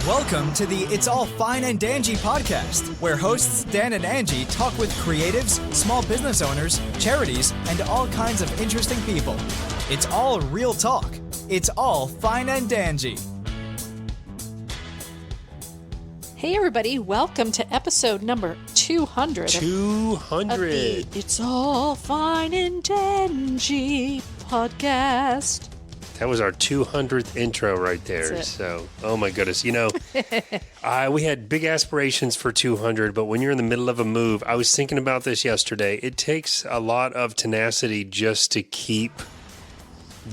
Welcome to the It's All Fine and Dangy podcast, where hosts Dan and Angie talk with creatives, small business owners, charities, and all kinds of interesting people. It's all real talk. It's all fine and dangy. Hey everybody, welcome to episode number 200. 200. It's All Fine and Dangy podcast. That was our 200th intro right there. So, oh my goodness. You know, we had big aspirations for 200, but when you're in the middle of a move, I was thinking about this yesterday. It takes a lot of tenacity just to keep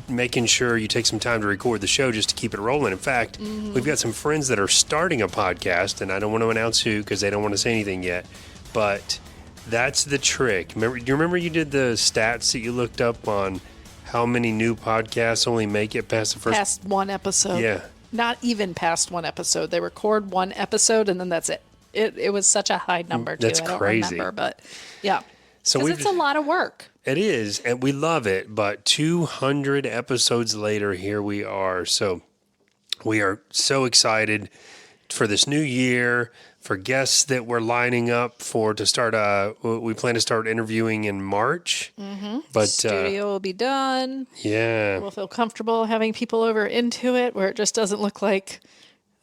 making sure you take some time to record the show just to keep it rolling. In fact, we've got some friends that are starting a podcast, and I don't want to announce who because they don't want to say anything yet, but that's the trick. Do you remember you did the stats that you looked up on how many new podcasts only make it past the first... Past one episode. Yeah. Not even past one episode. They record one episode, and then that's it. It was such a high number, too. That's crazy. I don't remember, but yeah. So because it's a lot of work. It is, and we love it, but 200 episodes later, here we are. So we are so excited for this new year, for guests that we're lining up to start. We plan to start interviewing in March. Mm-hmm. But studio will be done. Yeah. We'll feel comfortable having people over into it where it just doesn't look like,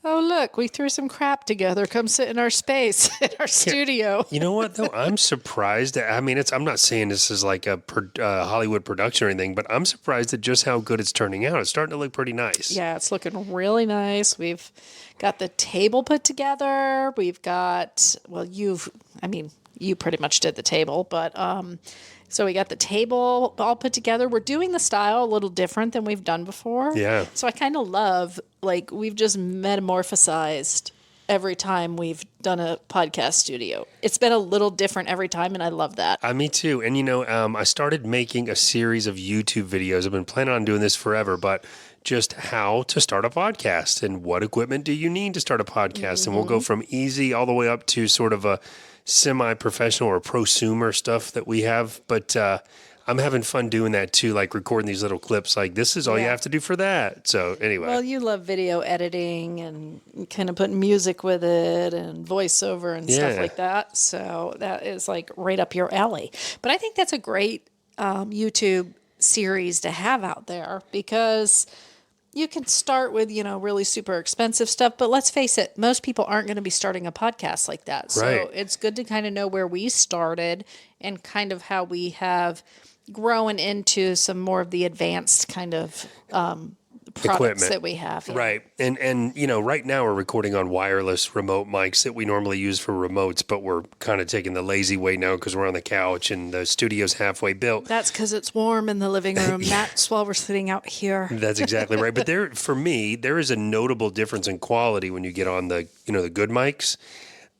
oh, look, we threw some crap together. Come sit in our space, in our studio. You know what, though? I'm surprised. I mean, I'm not saying this is like a Hollywood production or anything, but I'm surprised at just how good it's turning out. It's starting to look pretty nice. Yeah, it's looking really nice. We've got the table put together. We've got, you pretty much did the table, but so we got the table all put together. We're doing the style a little different than we've done before. Yeah. So I kind of love, we've just metamorphosized every time we've done a podcast studio. It's been a little different every time, and I love that. Me too. And, I started making a series of YouTube videos. I've been planning on doing this forever, but just how to start a podcast and what equipment do you need to start a podcast. And we'll go from easy all the way up to sort of a semi-professional or prosumer stuff that we have. But I'm having fun doing that too, like recording these little clips. Like, this is all you have to do for that. So anyway. Well, you love video editing and kind of putting music with it and voiceover and stuff like that. So that is right up your alley. But I think that's a great YouTube series to have out there because you can start with, really super expensive stuff, but let's face it, most people aren't going to be starting a podcast like that. So it's good to kind of know where we started and kind of how we have grown into some more of the advanced kind of products equipment that we have. Yeah. Right. And right now we're recording on wireless remote mics that we normally use for remotes, but we're kind of taking the lazy way now because we're on the couch and the studio's halfway built. That's because it's warm in the living room. That's while we're sitting out here. That's exactly right. But for me, there is a notable difference in quality when you get on the good mics.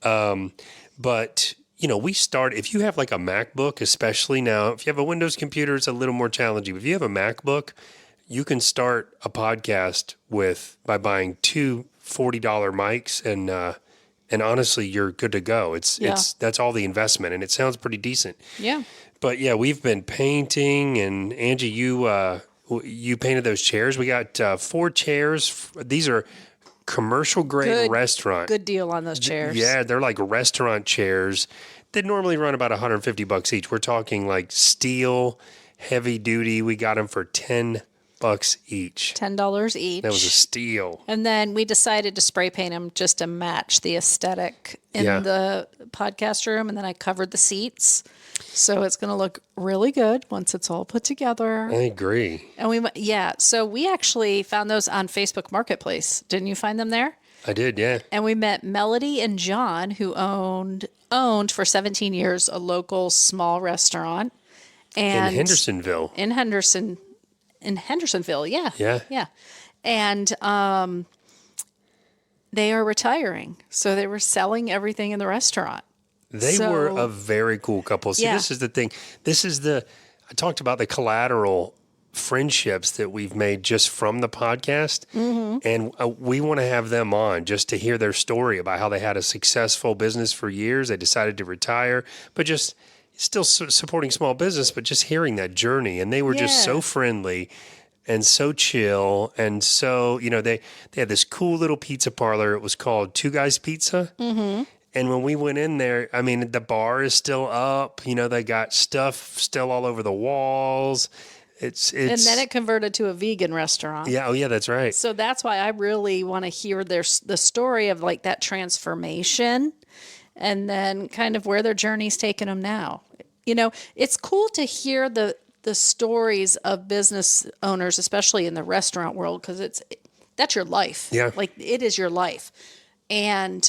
But if you have like a MacBook, especially now, if you have a Windows computer, it's a little more challenging. But if you have a MacBook, you can start a podcast by buying two $40 mics, and honestly, you're good to go. That's all the investment, and it sounds pretty decent. Yeah. But yeah, we've been painting, and Angie, you painted those chairs. We got 4 chairs. These are commercial grade restaurant. Good deal on those chairs. Yeah, they're like restaurant chairs. They normally run about $150 each. We're talking like steel, heavy duty. We got them for $10 each. $10 each. That was a steal. And then we decided to spray paint them just to match the aesthetic in the podcast room. And then I covered the seats. So it's going to look really good once it's all put together. I agree. And so we actually found those on Facebook Marketplace. Didn't you find them there? I did, yeah. And we met Melody and John, who owned for 17 years a local small restaurant. And in Hendersonville. In Hendersonville, yeah. Yeah. Yeah. And they are retiring. So they were selling everything in the restaurant. They were a very cool couple. See, This is the thing. I talked about the collateral friendships that we've made just from the podcast. Mm-hmm. And we want to have them on just to hear their story about how they had a successful business for years. They decided to retire, but just still supporting small business, but just hearing that journey. And they were just so friendly. and so chill. And so, they had this cool little pizza parlor. It was called Two Guys Pizza. Mm-hmm. And when we went in there, I mean, the bar is still up. They got stuff still all over the walls. It's and then it converted to a vegan restaurant. Yeah. Oh, yeah, that's right. So that's why I really want to hear the story of like that transformation and then kind of where their journey's taken them now. It's cool to hear the stories of business owners, especially in the restaurant world, because that's your life. Yeah. Like it is your life. And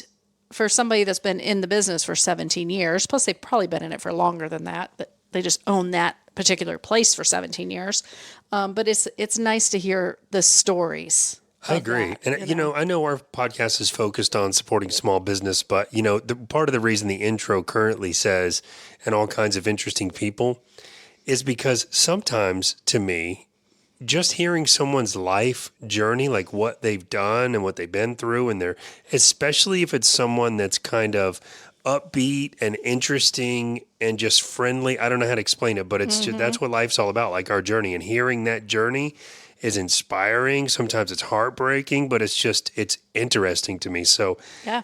for somebody that's been in the business for 17 years, plus they've probably been in it for longer than that, but they just own that particular place for 17 years. But it's nice to hear the stories. I agree. And, I know our podcast is focused on supporting small business, but, the part of the reason the intro currently says, and all kinds of interesting people, is because sometimes, to me, just hearing someone's life journey, like what they've done and what they've been through, and especially if it's someone that's kind of upbeat and interesting and just friendly. I don't know how to explain it, but it's that's what life's all about, like our journey. And hearing that journey is inspiring. Sometimes it's heartbreaking, but it's interesting to me. So yeah,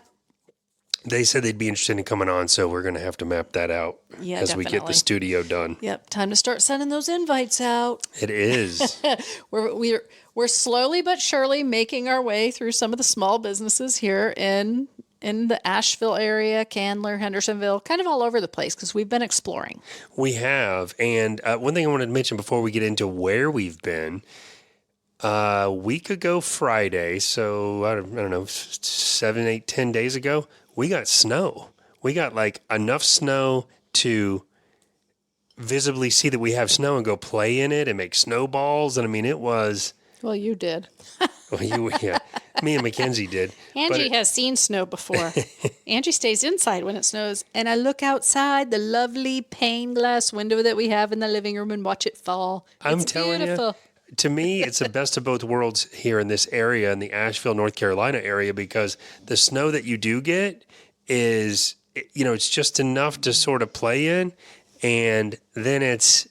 they said they'd be interested in coming on, so we're going to have to map that out as we get the studio done. Yep, time to start sending those invites out. It is. We're slowly but surely making our way through some of the small businesses here in the Asheville area, Candler, Hendersonville, kind of all over the place because we've been exploring. We have. And one thing I wanted to mention before we get into where we've been, a week ago Friday, so I don't know, 7, 8, 10 days ago, we got snow. We got like enough snow to visibly see that we have snow and go play in it and make snowballs. And I mean, it was... Well, you did. Well, yeah. Me and Mackenzie did. Angie has seen snow before. Angie stays inside when it snows. And I look outside the lovely pane glass window that we have in the living room and watch it fall. I'm telling you, to me, it's the best of both worlds here in this area, in the Asheville, North Carolina area, because the snow that you do get is, it's just enough to sort of play in. And then it's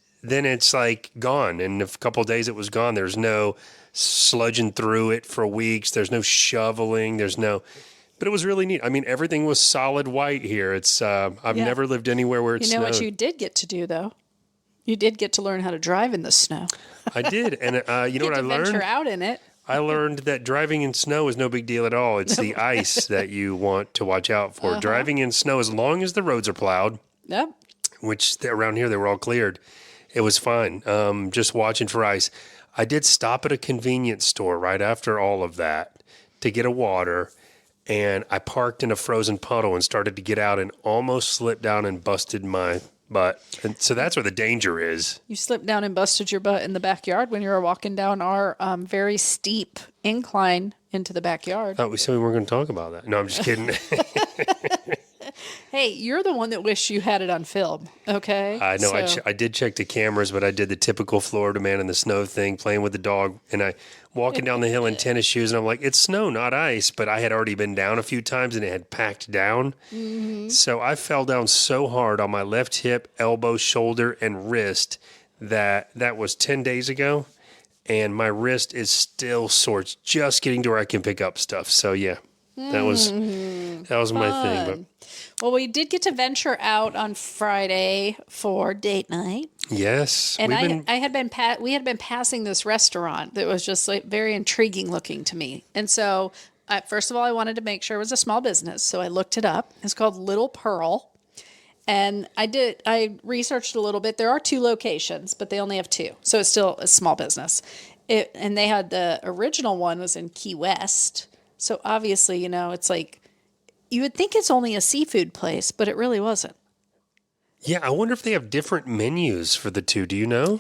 like gone. And a couple of days it was gone. There's no sludging through it for weeks. There's no shoveling. But it was really neat. I mean, everything was solid white here. It's I've never lived anywhere where it snowed. What you did get to do, though? You did get to learn how to drive in the snow. I did. And you know what I learned? Venture out in it. I learned that driving in snow is no big deal at all. It's the ice that you want to watch out for. Driving in snow, as long as the roads are plowed, yep. Which around here they were all cleared, it was fine. Just watching for ice. I did stop at a convenience store right after all of that to get a water, and I parked in a frozen puddle and started to get out and almost slipped down and busted my butt. And so that's where the danger is. You slipped down and busted your butt in the backyard when you were walking down our very steep incline into the backyard. Oh, we said we weren't going to talk about that. No, I'm just kidding. Hey, you're the one that wished you had it on film, okay? I know. So. I did check the cameras, but I did the typical Florida man in the snow thing, playing with the dog. And I walking down the hill in tennis shoes, and I'm like, it's snow, not ice. But I had already been down a few times, and it had packed down. Mm-hmm. So I fell down so hard on my left hip, elbow, shoulder, and wrist that was 10 days ago. And my wrist is still sore. It's just getting to where I can pick up stuff. So, yeah, that was my thing. But. Well, we did get to venture out on Friday for date night. Yes. And we had been passing this restaurant that was just like very intriguing looking to me. And so, first of all, I wanted to make sure it was a small business. So I looked it up. It's called Little Pearl. And I researched a little bit. There are 2 locations, but they only have 2. So it's still a small business. And they had the original one was in Key West. So obviously, it's like, you would think it's only a seafood place, but it really wasn't. Yeah, I wonder if they have different menus for the 2. Do you know?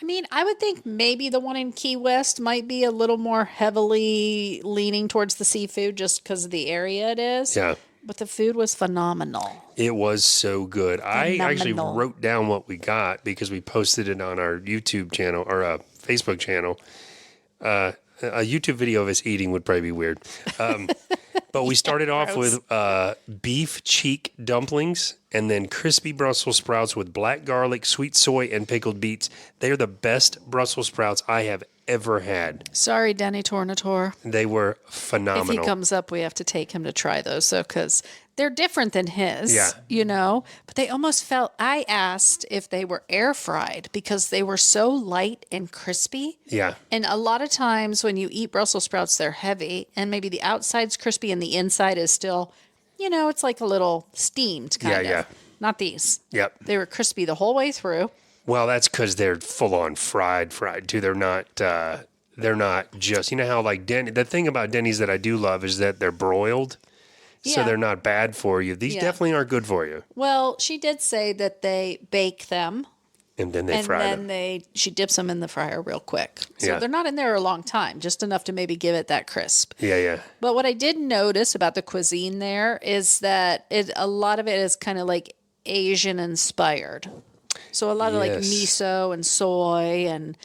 I mean, I would think maybe the one in Key West might be a little more heavily leaning towards the seafood just because of the area it is. Yeah. But the food was phenomenal. It was so good. I actually wrote down what we got because we posted it on our YouTube channel or a Facebook channel. A YouTube video of us eating would probably be weird. But we started off with beef cheek dumplings and then crispy Brussels sprouts with black garlic, sweet soy, and pickled beets. They are the best Brussels sprouts I have ever had. Sorry, Denny Tornator. They were If phenomenal. he comes up, we have to take him to try those, so because they're different than his, Yeah. But they almost felt. I asked if they were air fried because they were so light and crispy. Yeah. And a lot of times when you eat Brussels sprouts, they're heavy, and maybe the outside's crispy and the inside is still, it's like a little steamed kind of. Yeah. Not these. Yep. They were crispy the whole way through. Well, that's because they're full on fried too. They're not just, how like Denny, the thing about Denny's that I do love is that they're broiled. So Yeah. they're not bad for you. These definitely aren't good for you. Well, she did say that they bake them. And then they fry them. She dips them in the fryer real quick. So Yeah. they're not in there a long time, just enough to maybe give it that crisp. Yeah. But what I did notice about the cuisine there is that a lot of it is kind of like Asian inspired. So a lot of like Yes. miso and soy and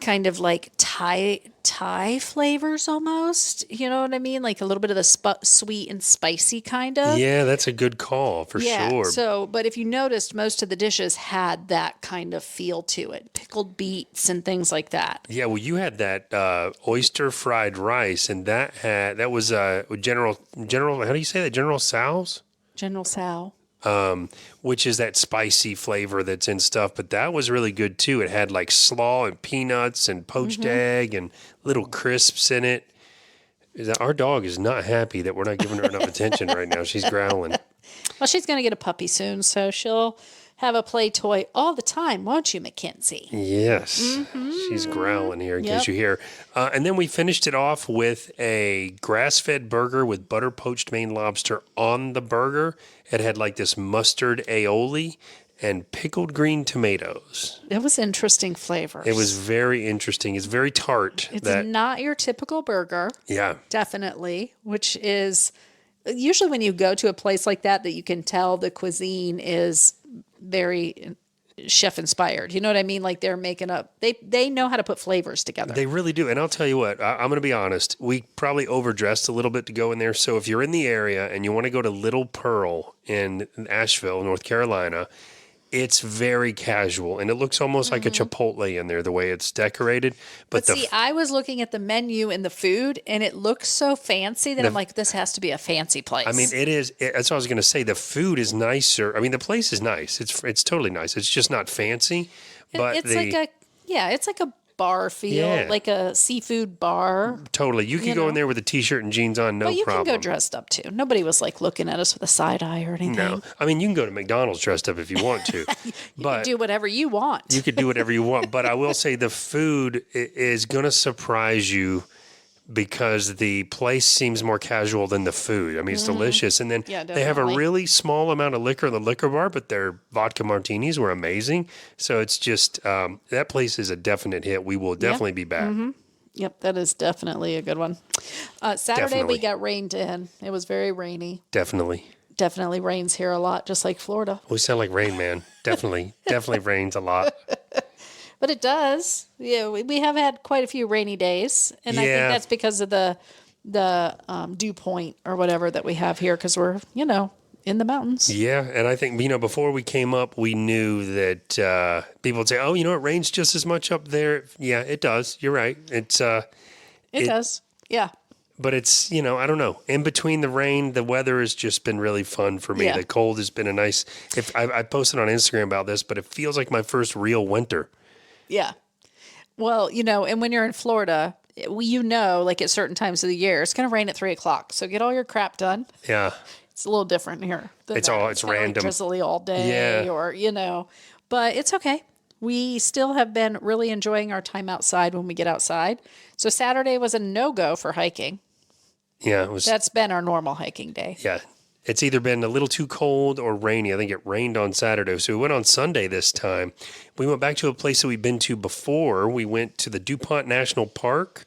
kind of like Thai flavors almost. You know what I mean? Like a little bit of the sweet and spicy kind of. Yeah, that's a good call for sure. So, but if you noticed, most of the dishes had that kind of feel to it, pickled beets and things like that. Yeah, well, you had that oyster fried rice, and that was General. How do you say that? General Sal's, General Tso. which is that spicy flavor that's in stuff. But that was really good too. It had like slaw and peanuts and poached egg and little crisps in it. Our dog is not happy that we're not giving her enough attention right now. She's growling. Well, she's going to get a puppy soon, so she'll have a play toy all the time, won't you, Mackenzie? Yes, she's growling here in Yep. case you hear. And then we finished it off with a grass-fed burger with butter poached Maine lobster on the burger. It had like this mustard aioli and pickled green tomatoes. It was interesting flavors. It was very interesting. It's very tart. It's not your typical burger, Yeah. definitely, which is usually when you go to a place like that you can tell the cuisine is very chef inspired. You know what I mean? Like they're making up, they know how to put flavors together. They really do. And I'll tell you what, I'm going to be honest. We probably overdressed a little bit to go in there. So if you're in the area and you want to go to Little Pearl in Asheville, North Carolina, it's very casual. And it looks almost like a Chipotle in there, the way it's decorated. But see, I was looking at the menu and the food, and it looks so fancy that I'm like, this has to be a fancy place. I mean, that's what I was going to say. The food is nicer. I mean, the place is nice. It's totally nice. It's just not fancy. But it's like a bar feel, Yeah. like a seafood bar. Totally. You can go in there with a T-shirt and jeans on, no But you problem. can go dressed up too. Nobody was like looking at us with a side eye or anything. No. I mean, you can go to McDonald's dressed up if you want to. But Do whatever you want. you could do whatever you want. But I will say the food is going to surprise you because the place seems more casual than the food. I mean, it's delicious. And then Yeah, they have a definitely. really small amount of liquor in the liquor bar, but their vodka martinis were amazing. So it's just, that place is a definite hit. We will definitely be back. Yep, that is definitely a good one. Saturday Definitely. we got rained in. It was very rainy. Definitely. Definitely rains here a lot, just like Florida. We sound like Rain Man. Definitely rains a lot. But it does. Yeah, we have had quite a few rainy days, and I think Yeah. that's because of the dew point or whatever that we have here, because we're in the mountains. Yeah, and I think, before we came up, we knew that people would say, oh, it rains just as much up there. Yeah, it does. You're right. It does. Yeah. But it's, I don't know. In between the rain, the weather has just been really fun for me. Yeah. The cold has been a nice, I posted on Instagram about this, but it feels like my first real winter. Yeah. Well, and when you're in Florida, like at certain times of the year, it's going to rain at 3:00. So get all your crap done. Yeah. It's a little different here. It's kinda random. Like drizzly all day Yeah. but it's okay. We still have been really enjoying our time outside when we get outside. So Saturday was a no-go for hiking. Yeah, it was. That's been our normal hiking day. Yeah. It's either been a little too cold or rainy. I think it rained on Saturday. So we went on Sunday this time. We went back to a place that we've been to before. We went to the DuPont National Park,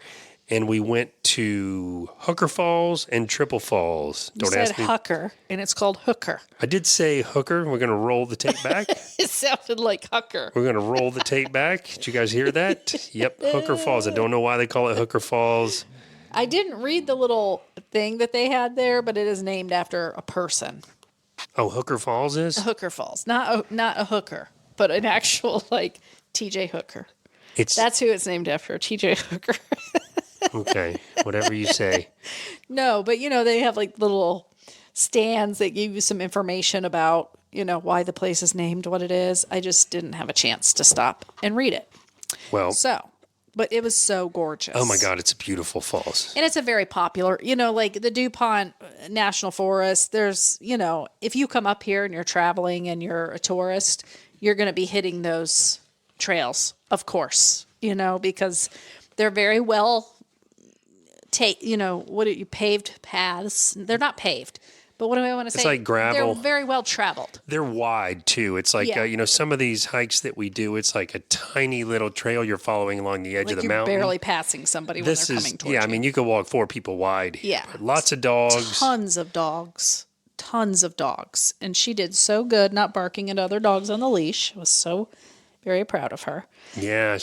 and we went to Hooker Falls and Triple Falls. You said Hooker, and it's called Hooker. I did say Hooker. We're going to roll the tape back. It sounded like Hooker. We're going to roll the tape back. Did you guys hear that? Yep, Hooker Falls. I don't know why they call it Hooker Falls. I didn't read the little thing that they had there, but it is named after a person. Oh, Hooker Falls is? Hooker Falls. Not a hooker, but an actual, like, TJ Hooker. That's who it's named after, TJ Hooker. Okay, whatever you say. No, but they have like little stands that give you some information about, why the place is named what it is. I just didn't have a chance to stop and read it. Well, But it was so gorgeous. oh my God, it's a beautiful falls. And it's a very popular, like the DuPont National Forest. There's, if you come up here and you're traveling and you're a tourist, you're going to be hitting those trails, of course, because they're very well paved paths. They're not paved. But what do I want to say? It's like gravel. They're very well traveled. They're wide, too. It's like, some of these hikes that we do, it's like a tiny little trail you're following along the edge of the mountain. You're barely passing somebody when they're coming towards you. Yeah, I mean, you could walk 4 people wide. Yeah. Lots of dogs. Tons of dogs. Tons of dogs. And she did so good not barking at other dogs on the leash. I was so very proud of her. Yeah,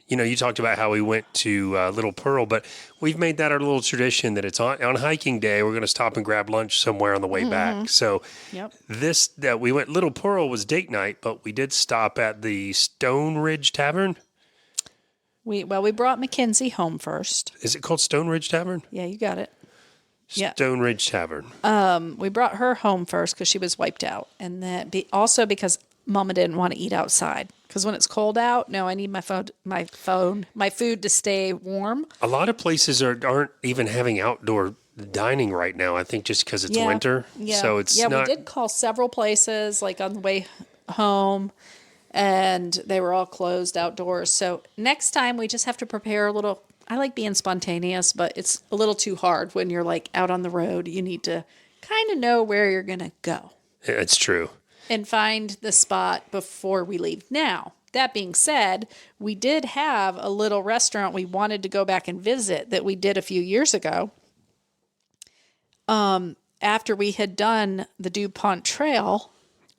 you talked about how we went to Little Pearl, but we've made that our little tradition that it's on hiking day. We're going to stop and grab lunch somewhere on the way back. So we went, Little Pearl was date night, but we did stop at the Stone Ridge Tavern. We brought Mackenzie home first. Is it called Stone Ridge Tavern? Yeah, you got it. Stone Ridge Tavern. We brought her home first because she was wiped out. And then also because Mama didn't want to eat outside. Because when it's cold out, I need my food to stay warm. A lot of places aren't even having outdoor dining right now. I think just because it's winter. Yeah. So it's not. We did call several places like on the way home, and they were all closed outdoors. So next time we just have to prepare a little. I like being spontaneous, but it's a little too hard when you're like out on the road. You need to kind of know where you're going to go. It's true. And find the spot before we leave. Now, that being said, we did have a little restaurant we wanted to go back and visit that we did a few years ago. After we had done the DuPont Trail,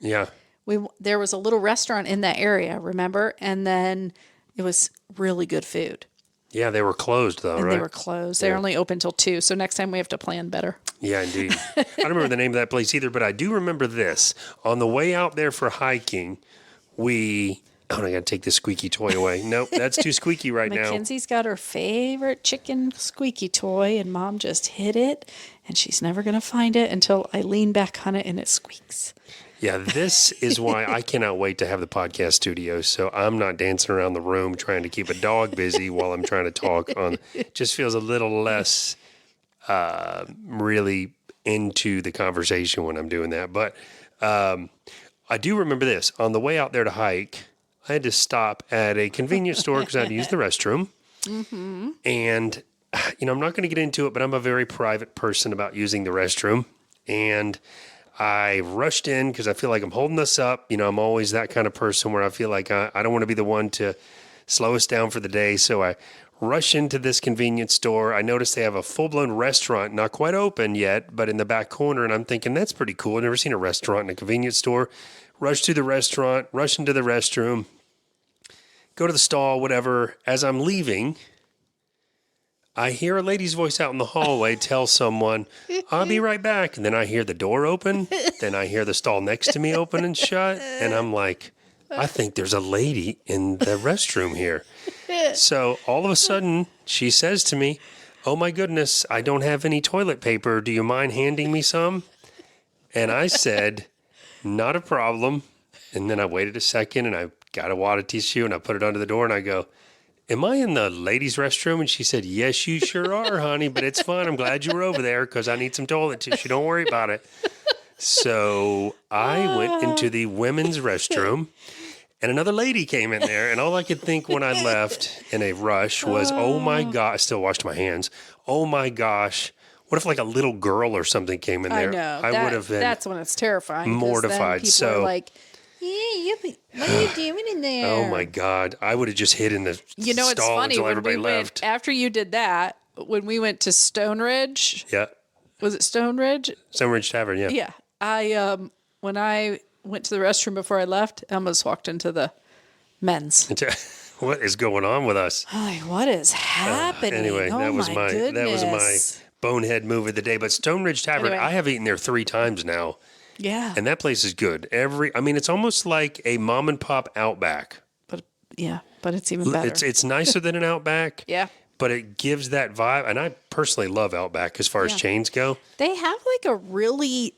there was a little restaurant in that area, remember? And then it was really good food. Yeah, they were closed though, right? They were closed. They're only open till 2, so next time we have to plan better. Yeah, indeed. I don't remember the name of that place either, but I do remember this. On the way out there for hiking, I got to take this squeaky toy away. Nope, that's too squeaky right now. Mackenzie's got her favorite chicken squeaky toy, and Mom just hid it, and she's never going to find it until I lean back on it and it squeaks. Yeah, this is why I cannot wait to have the podcast studio. So I'm not dancing around the room trying to keep a dog busy while I'm trying to talk. It just feels a little less really into the conversation when I'm doing that. But I do remember this. On the way out there to hike, I had to stop at a convenience store because I had to use the restroom. Mm-hmm. And, I'm not going to get into it, but I'm a very private person about using the restroom. And I rushed in because I feel like I'm holding us up. I'm always that kind of person where I feel like I don't want to be the one to slow us down for the day. So I rush into this convenience store. I noticed they have a full-blown restaurant, not quite open yet, but in the back corner. And I'm thinking, that's pretty cool. I've never seen a restaurant in a convenience store. Rush to the restaurant, rush into the restroom, go to the stall, whatever. As I'm leaving, I hear a lady's voice out in the hallway tell someone, I'll be right back. And then I hear the door open. Then I hear the stall next to me open and shut. And I'm like, I think there's a lady in the restroom here. So all of a sudden, she says to me, oh my goodness, I don't have any toilet paper. Do you mind handing me some? And I said, not a problem. And then I waited a second and I got a water tissue and I put it under the door and I go, am I in the ladies' restroom? And she said, yes, you sure are, honey, but it's fine. I'm glad you were over there because I need some toilet tissue. Don't worry about it. So I went into the women's restroom and another lady came in there. And all I could think when I left in a rush was, oh my God, I still washed my hands. Oh my gosh. What if like a little girl or something came in there? I know. I would have been that's when it's terrifying. mortified. Then people are like, yeah, what are you doing in there? Oh my God. I would have just hid in the it's stall funny until when everybody we left. after you did that, when we went to Stone Ridge. Yeah. Was it Stone Ridge? Stone Ridge Tavern, yeah. Yeah. When I went to the restroom before I left, I almost walked into the men's. What is going on with us? Like, what is happening? Anyway, that was my bonehead move of the day. But Stone Ridge Tavern, I have eaten there 3 times now. Yeah. And that place is good. It's almost like a mom and pop Outback. But yeah. but it's even better. It's nicer than an Outback. Yeah. But it gives that vibe, and I personally love Outback as far as chains go. They have like a really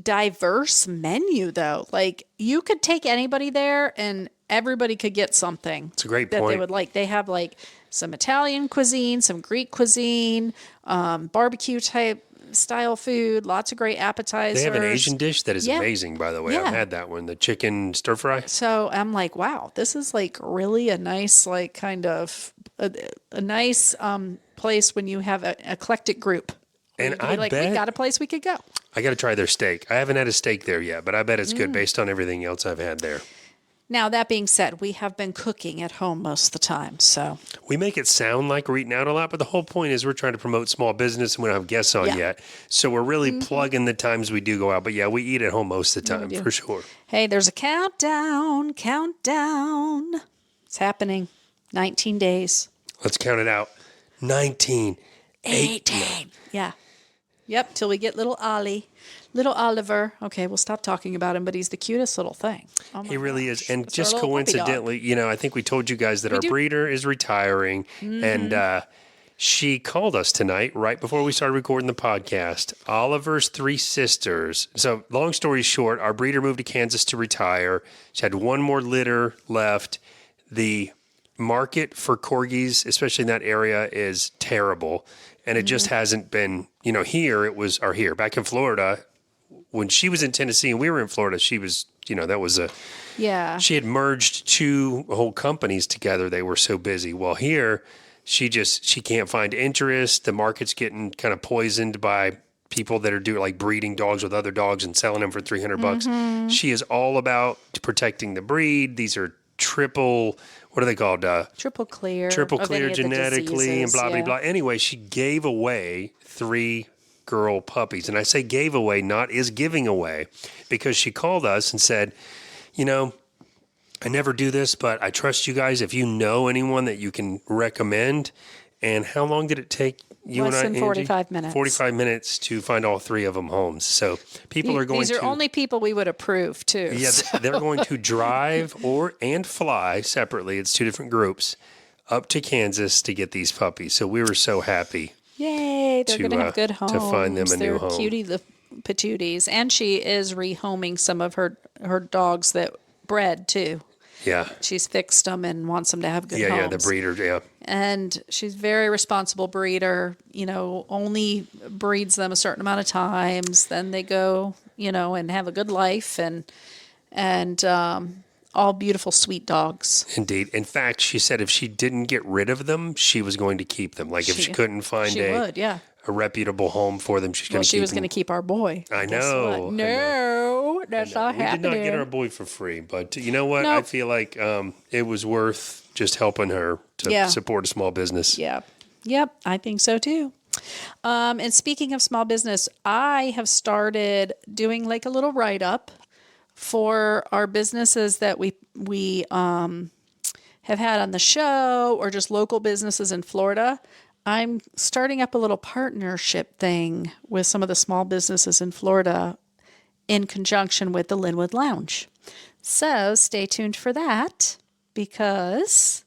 diverse menu, though. Like you could take anybody there, and everybody could get something. It's a great that point. they would like. They have like some Italian cuisine, some Greek cuisine, barbecue type style food, lots of great appetizers. They have an Asian dish that is amazing, by the way. I've had that one, the chicken stir fry. So I'm like, wow, this is like really a nice, like kind of a nice place when you have an eclectic group. And I like, bet we got a place we could go. I got to try their steak. I haven't had a steak there yet, but I bet it's good based on everything else I've had there. Now, that being said, we have been cooking at home most of the time, so. We make it sound like we're eating out a lot, but the whole point is we're trying to promote small business and we don't have guests on yet. So we're really plugging the times we do go out. But yeah, we eat at home most of the time, for sure. Hey, there's a countdown. It's happening. 19 days. Let's count it out. 19. 18. Yeah. Yep, till we get little Ollie. Little Oliver. Okay, we'll stop talking about him, but he's the cutest little thing. Oh my He really gosh. is. And That's just our little puppy dog. coincidentally, I think we told you guys that our breeder is retiring. And she called us tonight right before we started recording the podcast. Oliver's 3 sisters. So long story short, our breeder moved to Kansas to retire. She had one more litter left. The market for corgis, especially in that area, is terrible. And it just hasn't been, here back in Florida, when she was in Tennessee and we were in Florida, she was, that was she had merged 2 whole companies together. They were so busy. Well, here she can't find interest. The market's getting kind of poisoned by people that are doing like breeding dogs with other dogs and selling them for $300. She is all about protecting the breed. These are triple, what are they called? Triple clear genetically and blah, blah, blah. Anyway, she gave away 3 girl puppies. And I say gave away, not is giving away, because she called us and said, I never do this, but I trust you guys. If you know anyone that you can recommend. And how long did it take you and I, Angie? 45 minutes. 45 minutes to find all 3 of them homes. So people are going to... These are only people we would approve, too. Yeah, so. They're going to drive and fly separately. It's 2 different groups up to Kansas to get these puppies. So we were so happy. Yay, they're going to have good homes. To find them a new home. They're cutie the patooties. And she is rehoming some of her dogs that bred, too. Yeah. She's fixed them and wants them to have good homes. Yeah, the breeder, yeah. And she's a very responsible breeder, only breeds them a certain amount of times. Then they go, and have a good life and all beautiful, sweet dogs. Indeed. In fact, she said if she didn't get rid of them, she was going to keep them. Like if she couldn't find a reputable home for them, she's going to keep them. She was going to keep our boy. I know. No, that's not happening. We did not get our boy for free, but you know what? Nope. I feel like it was worth just helping her to support a small business. Yeah. Yep, I think so too. And speaking of small business, I have started doing like a little write-up for our businesses that we have had on the show or just local businesses in Florida. I'm starting up a little partnership thing with some of the small businesses in Florida in conjunction with the Lynwood Lounge. So stay tuned for that because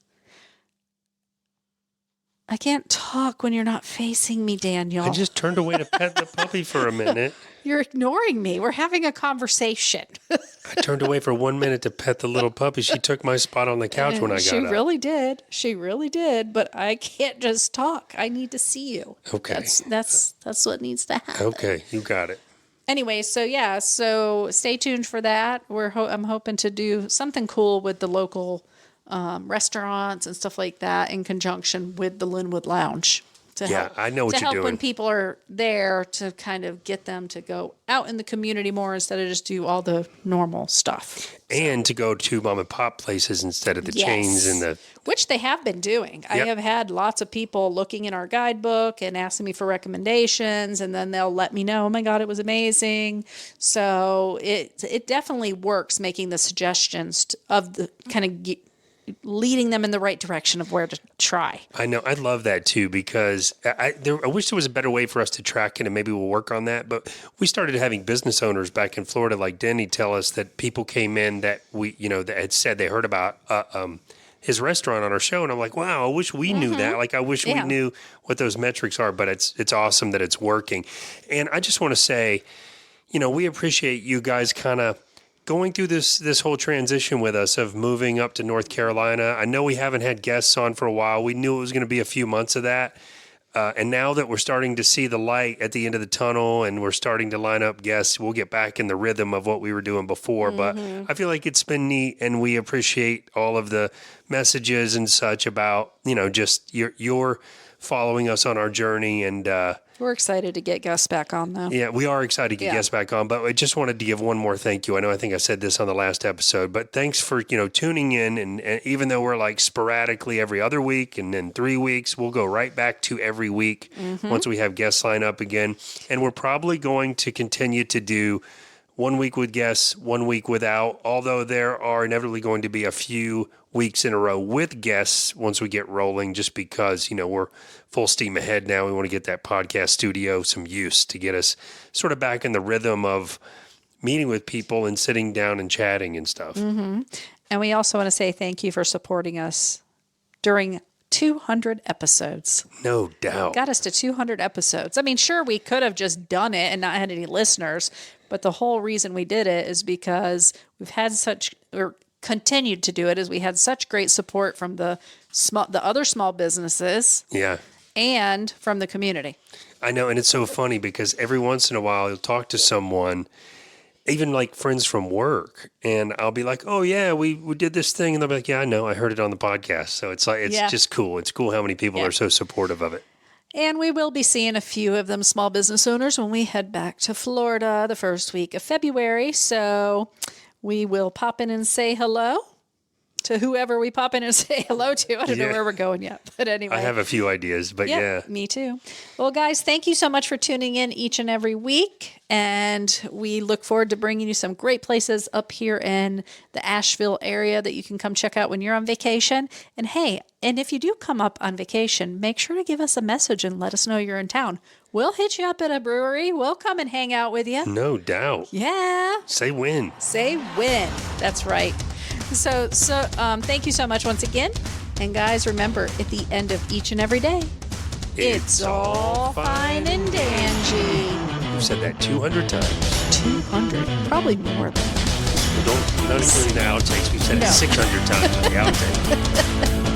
I can't talk when you're not facing me, Daniel. I just turned away to pet the puppy for a minute. You're ignoring me. We're having a conversation. I turned away for 1 minute to pet the little puppy. She took my spot on the couch when I got up. She really did. She really did. But I can't just talk. I need to see you. Okay. That's what needs to happen. Okay, you got it. Anyway, so stay tuned for that. I'm hoping to do something cool with the local restaurants and stuff like that in conjunction with the Lynwood Lounge. I know what you're doing. To help when people are there to kind of get them to go out in the community more instead of just do all the normal stuff. And to go to mom and pop places instead of the chains and the... Which they have been doing. Yep. I have had lots of people looking in our guidebook and asking me for recommendations, and then they'll let me know, oh my God, it was amazing. So it definitely works making the suggestions of the kind of leading them in the right direction of where to try. I know. I love that too, because I wish there was a better way for us to track it, and maybe we'll work on that. But we started having business owners back in Florida, like Denny, tell us that people came in that that had said they heard about his restaurant on our show, and I'm like, wow, I wish we knew that. Like, I wish we knew what those metrics are. But it's awesome that it's working. And I just want to say, we appreciate you guys kind of going through this whole transition with us of moving up to North Carolina. I know we haven't had guests on for a while. We knew it was going to be a few months of that. And now that we're starting to see the light at the end of the tunnel and we're starting to line up guests, we'll get back in the rhythm of what we were doing before. But I feel like it's been neat, and we appreciate all of the messages and such about, just your following us on our journey. And we're excited to get guests back on, though. Yeah, we are excited to get guests back on, but I just wanted to give one more thank you. I think I said this on the last episode, but thanks for, tuning in. And even though we're like sporadically every other week and then 3 weeks, we'll go right back to every week once we have guests line up again. And we're probably going to continue to do 1 week with guests, 1 week without, although there are inevitably going to be a few weeks in a row with guests once we get rolling, just because, we're full steam ahead now. We want to get that podcast studio some use to get us sort of back in the rhythm of meeting with people and sitting down and chatting and stuff. And we also want to say thank you for supporting us during 200 episodes. No doubt. Got us to 200 episodes. I mean, sure, we could have just done it and not had any listeners, but the whole reason we did it is because we've had continued to do it, is we had such great support from the other small businesses. Yeah. And from the community. I know. And it's so funny because every once in a while you'll talk to someone, even like friends from work, and I'll be like, oh yeah, we did this thing. And they'll be like, yeah, I know, I heard it on the podcast. So it's like, it's just cool. It's cool how many people are so supportive of it. And we will be seeing a few of them small business owners when we head back to Florida the first week of February. So we will pop in and say hello to whoever we pop in and say hello to. I don't know where we're going yet, but anyway. I have a few ideas, but me too. Well, guys, thank you so much for tuning in each and every week. And we look forward to bringing you some great places up here in the Asheville area that you can come check out when you're on vacation. And hey, and if you do come up on vacation, make sure to give us a message and let us know you're in town. We'll hit you up at a brewery. We'll come and hang out with you. No doubt. Yeah. Say when. Say when. That's right. So thank you so much once again. And guys, remember, at the end of each and every day, it's all fine and dandy. You've said that 200 times. 200. Probably more than that. Not including the outtakes. We've said it 600 times on the outtake.